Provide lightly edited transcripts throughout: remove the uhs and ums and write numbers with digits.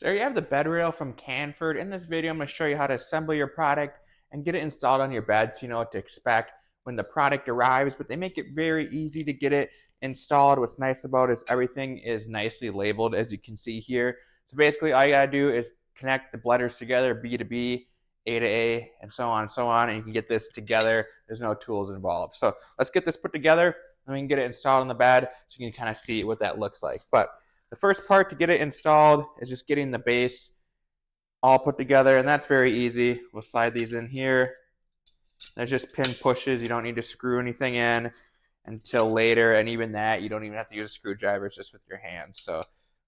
So there you have the bed rail from CanFord. In this video, I'm going to show you how to assemble your product and get it installed on your bed so you know what to expect when the product arrives. But they make it very easy to get it installed. What's nice about it is everything is nicely labeled, as you can see here. So basically, all you got to do is connect the letters together, B to B, A to A, and so on, and you can get this together. There's no tools involved. So let's get this put together, and we can get it installed on the bed so you can kind of see what that looks like. But the first part to get it installed is just getting the base all put together, and that's very easy. We'll slide these in here. There's just pin pushes. You don't need to screw anything in until later, and even that, you don't even have to use a screwdriver. It's just with your hands. So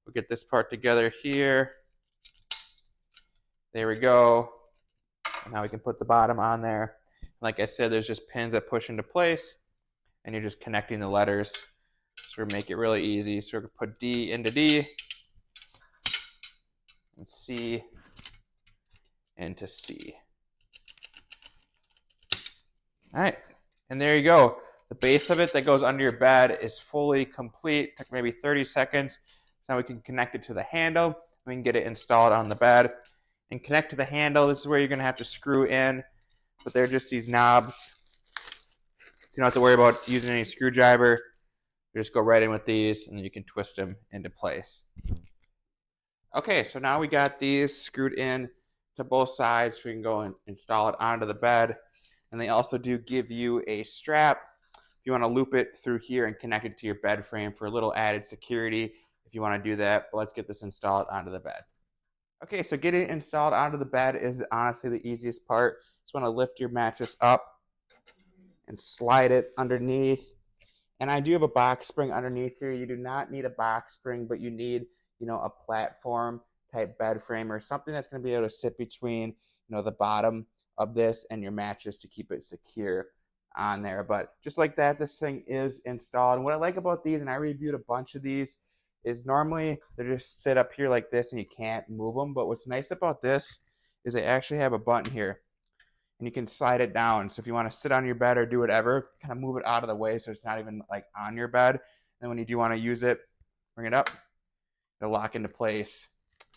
we'll get this part together here. There we go. Now we can put the bottom on there. Like I said, there's just pins that push into place, and you're just connecting the letters. So we'll make it really easy. So we're going to put D into D, and C into C. All right, and there you go. The base of it that goes under your bed is fully complete. Took maybe 30 seconds. Now we can connect it to the handle. We can get it installed on the bed. And connect to the handle, this is where you're going to have to screw in. But they're just these knobs. So you don't have to worry about using any screwdriver. You just go right in with these, and then you can twist them into place. Okay, so now we got these screwed in to both sides, so we can go and install it onto the bed. And they also do give you a strap if you want to loop it through here and connect it to your bed frame for a little added security if you want to do that. But let's get this installed onto the bed. Okay, so getting it installed onto the bed is honestly the easiest part. Just want to lift your mattress up and slide it underneath. And I do have a box spring underneath here. You do not need a box spring, but you need, a platform type bed frame or something that's going to be able to sit between, the bottom of this and your mattress to keep it secure on there. But just like that, this thing is installed. And what I like about these, and I reviewed a bunch of these, is normally they just sit up here like this and you can't move them. But what's nice about this is they actually have a button here and you can slide it down. So if you want to sit on your bed or do whatever, kind of move it out of the way so it's not even like on your bed. And when you do want to use it, bring it up, it'll lock into place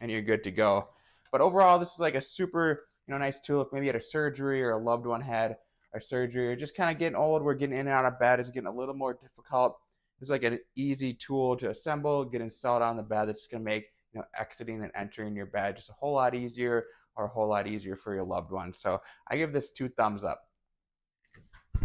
and you're good to go. But overall, this is like a super, nice tool. If maybe you had a surgery or a loved one had a surgery or just kind of getting old, we're getting in and out of bed is getting a little more difficult. It's like an easy tool to assemble, get installed on the bed that's going to make, exiting and entering your bed just a whole lot easier or a whole lot easier for your loved one. So I give this 2 thumbs up.